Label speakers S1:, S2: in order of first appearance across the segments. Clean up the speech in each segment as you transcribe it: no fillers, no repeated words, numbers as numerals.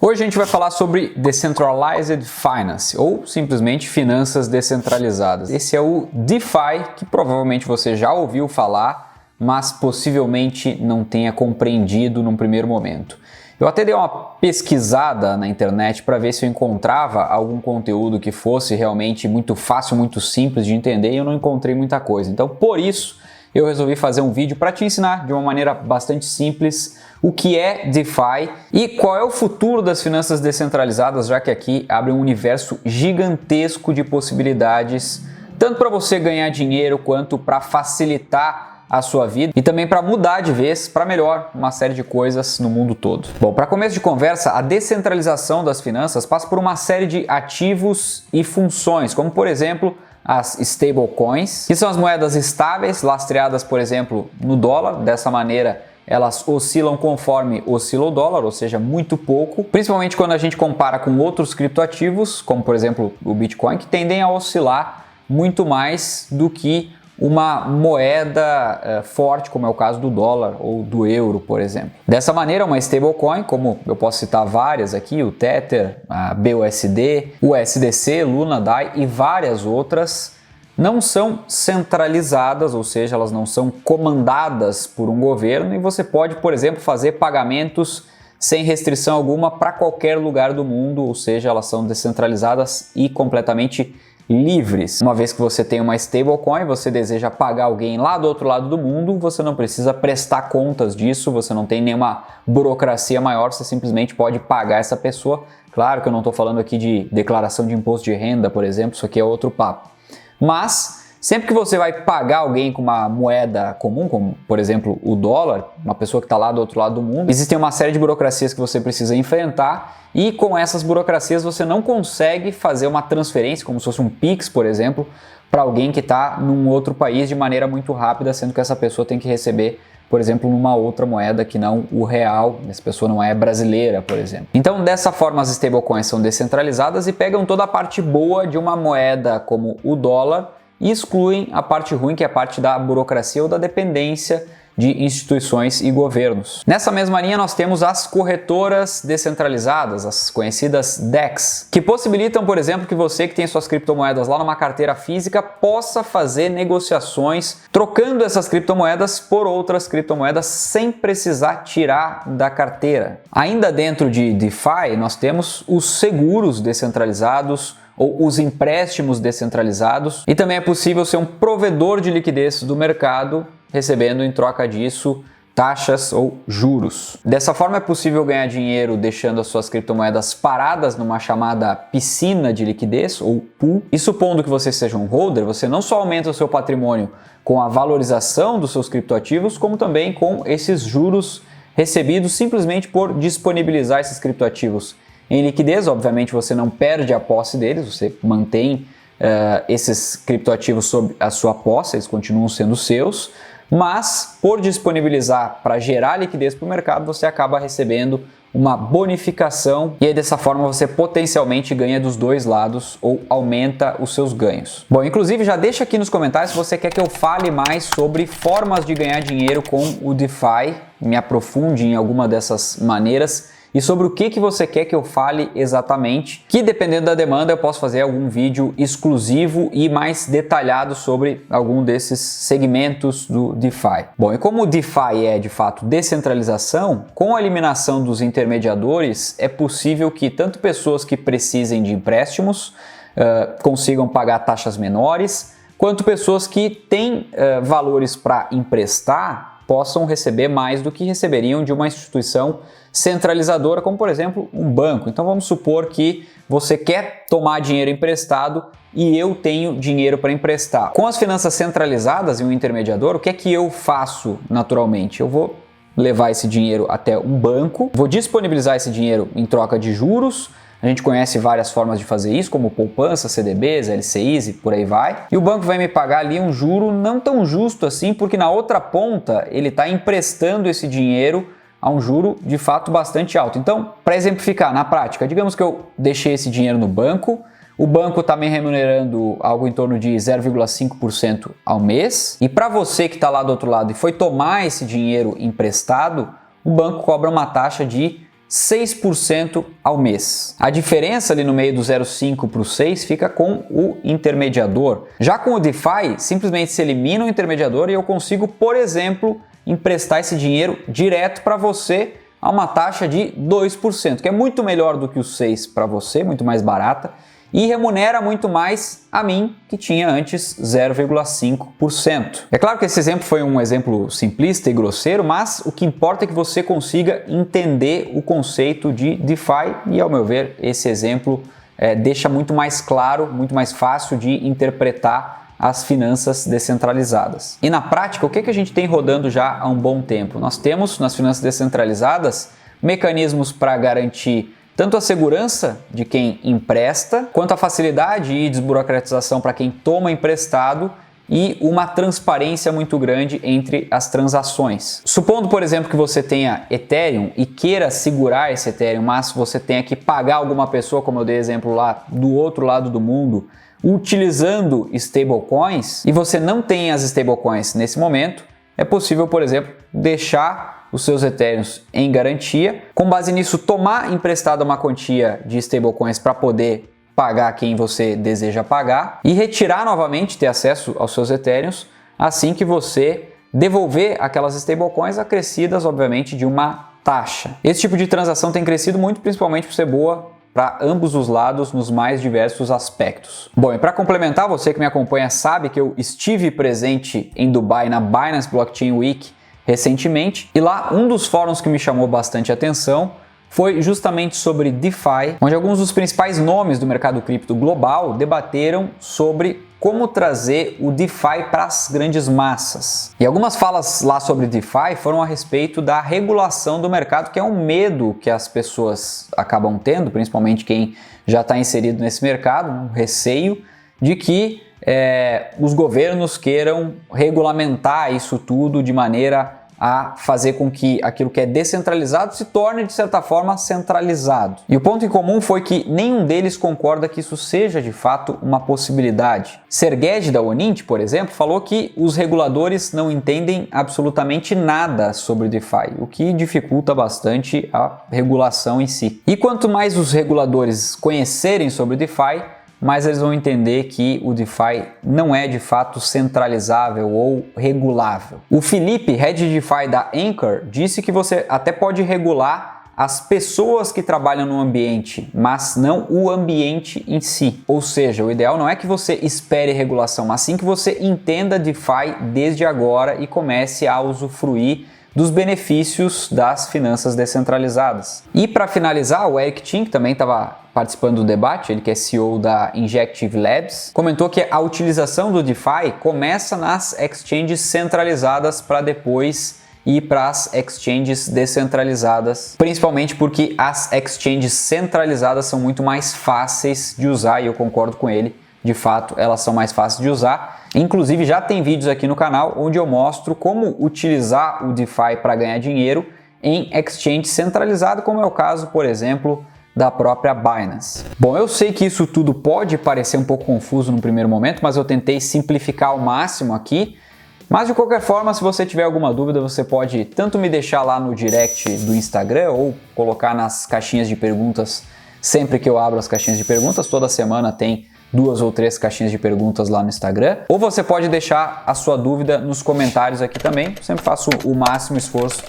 S1: Hoje a gente vai falar sobre Decentralized Finance, ou simplesmente finanças descentralizadas. Esse é o DeFi, que provavelmente você já ouviu falar, mas possivelmente não tenha compreendido num primeiro momento. Eu até dei uma pesquisada na internet para ver se eu encontrava algum conteúdo que fosse realmente muito fácil, muito simples de entender, e eu não encontrei muita coisa. Então, por isso, eu resolvi fazer um vídeo para te ensinar de uma maneira bastante simples o que é DeFi e qual é o futuro das finanças descentralizadas, já que aqui abre um universo gigantesco de possibilidades, tanto para você ganhar dinheiro quanto para facilitar a sua vida e também para mudar de vez para melhor uma série de coisas no mundo todo. Bom, para começo de conversa, a descentralização das finanças passa por uma série de ativos e funções, como por exemplo as stablecoins, que são as moedas estáveis, lastreadas, por exemplo, no dólar. Dessa maneira, elas oscilam conforme oscila o dólar, ou seja, muito pouco, principalmente quando a gente compara com outros criptoativos, como por exemplo o Bitcoin, que tendem a oscilar muito mais do que uma moeda forte, como é o caso do dólar ou do euro, por exemplo. Dessa maneira, uma stablecoin, como eu posso citar várias aqui, o Tether, a BUSD, o USDC, Luna, DAI e várias outras, não são centralizadas, ou seja, elas não são comandadas por um governo, e você pode, por exemplo, fazer pagamentos sem restrição alguma para qualquer lugar do mundo, ou seja, elas são descentralizadas e completamente livres. Uma vez que você tem uma stablecoin, você deseja pagar alguém lá do outro lado do mundo, você não precisa prestar contas disso, você não tem nenhuma burocracia maior, você simplesmente pode pagar essa pessoa. Claro que eu não estou falando aqui de declaração de imposto de renda, por exemplo, isso aqui é outro papo. Mas sempre que você vai pagar alguém com uma moeda comum, como por exemplo o dólar, uma pessoa que está lá do outro lado do mundo, existem uma série de burocracias que você precisa enfrentar, e com essas burocracias você não consegue fazer uma transferência, como se fosse um Pix, por exemplo, para alguém que está num outro país de maneira muito rápida, sendo que essa pessoa tem que receber, por exemplo, numa outra moeda que não o real, essa pessoa não é brasileira, por exemplo. Então, dessa forma, as stablecoins são descentralizadas e pegam toda a parte boa de uma moeda como o dólar e excluem a parte ruim, que é a parte da burocracia ou da dependência de instituições e governos. Nessa mesma linha, nós temos as corretoras descentralizadas, as conhecidas DEX, que possibilitam, por exemplo, que você que tem suas criptomoedas lá numa carteira física possa fazer negociações trocando essas criptomoedas por outras criptomoedas sem precisar tirar da carteira. Ainda dentro de DeFi, nós temos os seguros descentralizados ou os empréstimos descentralizados, e também é possível ser um provedor de liquidez do mercado, recebendo em troca disso taxas ou juros. Dessa forma é possível ganhar dinheiro deixando as suas criptomoedas paradas numa chamada piscina de liquidez ou pool. E supondo que você seja um holder, você não só aumenta o seu patrimônio com a valorização dos seus criptoativos, como também com esses juros recebidos simplesmente por disponibilizar esses criptoativos em liquidez. Obviamente você não perde a posse deles, você mantém esses criptoativos sob a sua posse, eles continuam sendo seus, mas por disponibilizar para gerar liquidez para o mercado, você acaba recebendo uma bonificação, e aí dessa forma você potencialmente ganha dos dois lados ou aumenta os seus ganhos. Bom, inclusive já deixa aqui nos comentários se você quer que eu fale mais sobre formas de ganhar dinheiro com o DeFi, me aprofunde em alguma dessas maneiras, e sobre o que você quer que eu fale exatamente, que dependendo da demanda eu posso fazer algum vídeo exclusivo e mais detalhado sobre algum desses segmentos do DeFi. Bom, e como o DeFi é de fato descentralização, com a eliminação dos intermediadores é possível que tanto pessoas que precisem de empréstimos consigam pagar taxas menores, quanto pessoas que têm valores para emprestar possam receber mais do que receberiam de uma instituição centralizadora, como por exemplo um banco. Então vamos supor que você quer tomar dinheiro emprestado e eu tenho dinheiro para emprestar. Com as finanças centralizadas e um intermediador, o que é que eu faço naturalmente? Eu vou levar esse dinheiro até um banco, vou disponibilizar esse dinheiro em troca de juros. A gente conhece várias formas de fazer isso, como poupança, CDBs, LCIs e por aí vai. E o banco vai me pagar ali um juro não tão justo assim, porque na outra ponta ele está emprestando esse dinheiro a um juro de fato bastante alto. Então, para exemplificar na prática, digamos que eu deixei esse dinheiro no banco, o banco está me remunerando algo em torno de 0,5% ao mês, e para você que está lá do outro lado e foi tomar esse dinheiro emprestado, o banco cobra uma taxa de 6% ao mês. A diferença ali no meio do 0,5 para o 6 fica com o intermediador. Já com o DeFi, simplesmente se elimina o intermediador e eu consigo, por exemplo, emprestar esse dinheiro direto para você a uma taxa de 2%, que é muito melhor do que o 6 para você, muito mais barata, e remunera muito mais a mim, que tinha antes 0,5%. É claro que esse exemplo foi um exemplo simplista e grosseiro, mas o que importa é que você consiga entender o conceito de DeFi e, ao meu ver, esse exemplo deixa muito mais claro, muito mais fácil de interpretar as finanças descentralizadas. E na prática, o que a gente tem rodando já há um bom tempo? Nós temos nas finanças descentralizadas mecanismos para garantir tanto a segurança de quem empresta, quanto a facilidade e desburocratização para quem toma emprestado e uma transparência muito grande entre as transações. Supondo, por exemplo, que você tenha Ethereum e queira segurar esse Ethereum, mas você tenha que pagar alguma pessoa, como eu dei exemplo lá, do outro lado do mundo, utilizando stablecoins, e você não tem as stablecoins nesse momento, é possível, por exemplo, deixar os seus Ethereums em garantia, com base nisso tomar emprestado uma quantia de stablecoins para poder pagar quem você deseja pagar e retirar novamente, ter acesso aos seus Ethereums assim que você devolver aquelas stablecoins acrescidas, obviamente, de uma taxa. Esse tipo de transação tem crescido muito, principalmente por ser boa para ambos os lados nos mais diversos aspectos. Bom, e para complementar, você que me acompanha sabe que eu estive presente em Dubai na Binance Blockchain Week recentemente, e lá um dos fóruns que me chamou bastante atenção foi justamente sobre DeFi, onde alguns dos principais nomes do mercado cripto global debateram sobre como trazer o DeFi para as grandes massas. E algumas falas lá sobre DeFi foram a respeito da regulação do mercado, que é um medo que as pessoas acabam tendo, principalmente quem já está inserido nesse mercado, um receio de que os governos queiram regulamentar isso tudo de maneira a fazer com que aquilo que é descentralizado se torne, de certa forma, centralizado. E o ponto em comum foi que nenhum deles concorda que isso seja, de fato, uma possibilidade. Sergej da Onint, por exemplo, falou que os reguladores não entendem absolutamente nada sobre DeFi, o que dificulta bastante a regulação em si. E quanto mais os reguladores conhecerem sobre DeFi, mas eles vão entender que o DeFi não é de fato centralizável ou regulável. O Felipe, head de DeFi da Anchor, disse que você até pode regular as pessoas que trabalham no ambiente, mas não o ambiente em si. Ou seja, o ideal não é que você espere regulação, mas sim que você entenda DeFi desde agora e comece a usufruir dos benefícios das finanças descentralizadas. E para finalizar, o Eric Ting, que também estava participando do debate, ele que é CEO da Injective Labs, comentou que a utilização do DeFi começa nas exchanges centralizadas para depois ir para as exchanges descentralizadas, principalmente porque as exchanges centralizadas são muito mais fáceis de usar, e eu concordo com ele. De fato, elas são mais fáceis de usar. Inclusive, já tem vídeos aqui no canal onde eu mostro como utilizar o DeFi para ganhar dinheiro em exchange centralizado, como é o caso, por exemplo, da própria Binance. Bom, eu sei que isso tudo pode parecer um pouco confuso no primeiro momento, mas eu tentei simplificar ao máximo aqui. Mas de qualquer forma, se você tiver alguma dúvida, você pode tanto me deixar lá no direct do Instagram ou colocar nas caixinhas de perguntas sempre que eu abro as caixinhas de perguntas. Toda semana tem 2 ou 3 caixinhas de perguntas lá no Instagram. Ou você pode deixar a sua dúvida nos comentários aqui também. Eu sempre faço o máximo esforço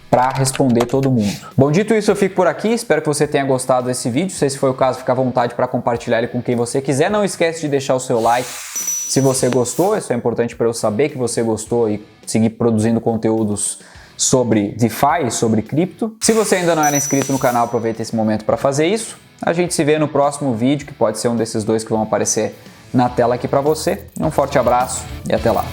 S1: para responder todo mundo. Bom, dito isso, eu fico por aqui. Espero que você tenha gostado desse vídeo. Se esse foi o caso, fica à vontade para compartilhar ele com quem você quiser. Não esquece de deixar o seu like se você gostou. Isso é importante para eu saber que você gostou e seguir produzindo conteúdos sobre DeFi, sobre cripto. Se você ainda não era inscrito no canal, aproveita esse momento para fazer isso. A gente se vê no próximo vídeo, que pode ser um desses dois que vão aparecer na tela aqui para você. Um forte abraço e até lá!